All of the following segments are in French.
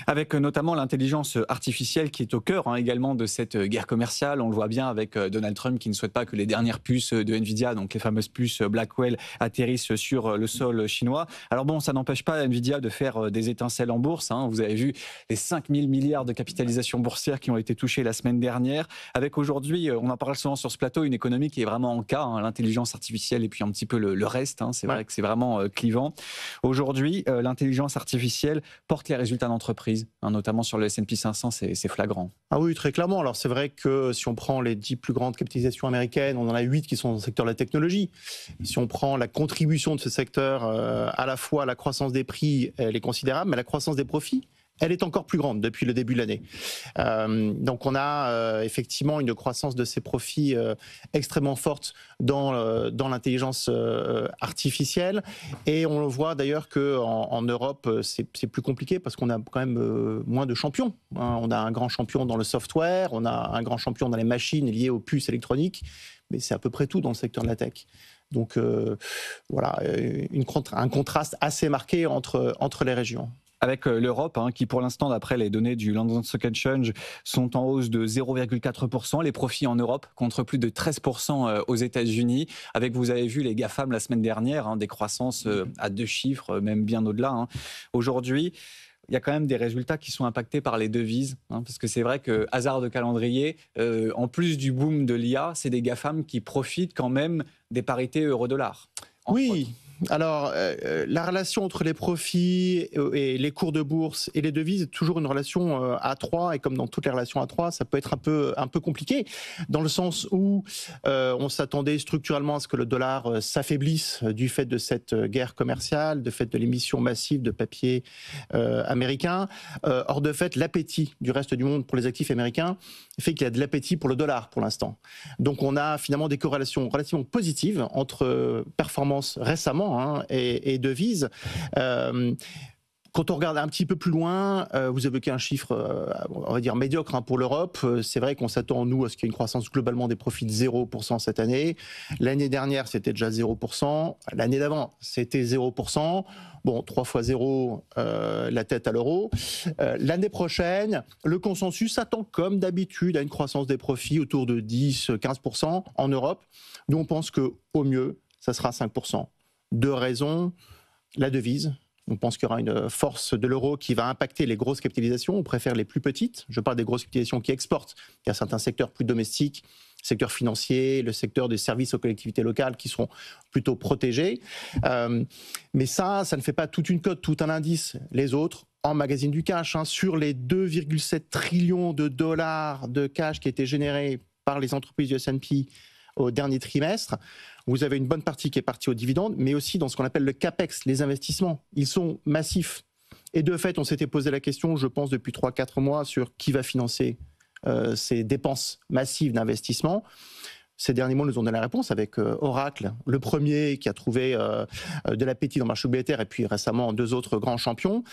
Avec notamment l'intelligence artificielle qui est au cœur également de cette guerre commerciale. On le voit bien avec Donald Trump qui ne souhaite pas que les dernières puces de Nvidia, donc les fameuses puces Blackwell, atterrissent sur le sol chinois. Alors bon, ça n'empêche pas Nvidia de faire des étincelles en bourse. Vous avez vu les 5 000 milliards de capitalisation boursière qui ont été touchés la semaine dernière. Avec aujourd'hui, on en parle souvent sur ce plateau, une économie qui est vraiment en cas, l'intelligence artificielle et puis un petit peu le reste. C'est vrai que c'est vraiment clivant. Aujourd'hui, l'intelligence artificielle porte les résultats d'entreprise, notamment sur le S&P 500, c'est flagrant. Ah oui, très clairement. Alors c'est vrai que si on prend les 10 plus grandes capitalisations américaines, on en a 8 qui sont dans le secteur de la technologie. Si on prend la contribution de ce secteur, à la fois la croissance des prix, elle est considérable, mais la croissance des profits, elle est encore plus grande depuis le début de l'année. Donc on a effectivement une croissance de ces profits extrêmement forte dans l'intelligence artificielle. Et on le voit d'ailleurs qu'en Europe, c'est plus compliqué parce qu'on a quand même moins de champions. On a un grand champion dans le software, on a un grand champion dans les machines liées aux puces électroniques, mais c'est à peu près tout dans le secteur de la tech. Donc voilà, un contraste assez marqué entre les régions. Avec l'Europe, qui pour l'instant, d'après les données du London Stock Exchange, sont en hausse de 0,4%. Les profits en Europe contre plus de 13% aux États-Unis. Avec, vous avez vu les GAFAM la semaine dernière, des croissances à 2 chiffres, même bien au-delà. Aujourd'hui, il y a quand même des résultats qui sont impactés par les devises, parce que c'est vrai que, hasard de calendrier, en plus du boom de l'IA, c'est des GAFAM qui profitent quand même des parités euro-dollar. Oui. Alors, la relation entre les profits et les cours de bourse et les devises est toujours une relation A3, et comme dans toutes les relations A3, ça peut être un peu compliqué, dans le sens où on s'attendait structurellement à ce que le dollar s'affaiblisse du fait de cette guerre commerciale, du fait de l'émission massive de papier américain. Or, de fait, l'appétit du reste du monde pour les actifs américains fait qu'il y a de l'appétit pour le dollar pour l'instant. Donc, on a finalement des corrélations relativement positives entre performances récemment et devises. Quand on regarde un petit peu plus loin, vous évoquez un chiffre, on va dire médiocre pour l'Europe. C'est vrai qu'on s'attend, nous, à ce qu'il y ait une croissance globalement des profits de 0% cette année. L'année dernière, c'était déjà 0%. L'année d'avant, c'était 0%. Bon, 3 fois 0, la tête à l'euro. L'année prochaine, le consensus s'attend comme d'habitude à une croissance des profits autour de 10-15% en Europe. Nous, on pense qu'au mieux, ça sera 5%. 2 raisons. La devise. On pense qu'il y aura une force de l'euro qui va impacter les grosses capitalisations. On préfère les plus petites. Je parle des grosses capitalisations qui exportent. Il y a certains secteurs plus domestiques, le secteur financier, le secteur des services aux collectivités locales qui seront plutôt protégés. Mais ça ne fait pas toute une cote, tout un indice. Les autres emmagasinent du cash. Sur les 2,7 trillions de dollars de cash qui étaient générés par les entreprises du S&P au dernier trimestre, vous avez une bonne partie qui est partie aux dividendes, mais aussi dans ce qu'on appelle le CAPEX, les investissements. Ils sont massifs. Et de fait, on s'était posé la question, je pense, depuis 3-4 mois, sur qui va financer ces dépenses massives d'investissement. Ces derniers mois nous ont donné la réponse avec Oracle, le premier qui a trouvé de l'appétit dans le marché obligataire, et puis récemment 2 autres grands champions.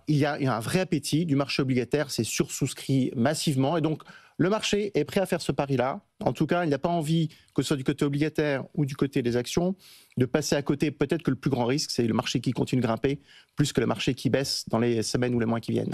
Il y a un vrai appétit du marché obligataire, c'est sursouscrit massivement, et donc le marché est prêt à faire ce pari-là. En tout cas, il n'a pas envie, que ce soit du côté obligataire ou du côté des actions, de passer à côté. Peut-être que le plus grand risque, c'est le marché qui continue de grimper, plus que le marché qui baisse dans les semaines ou les mois qui viennent.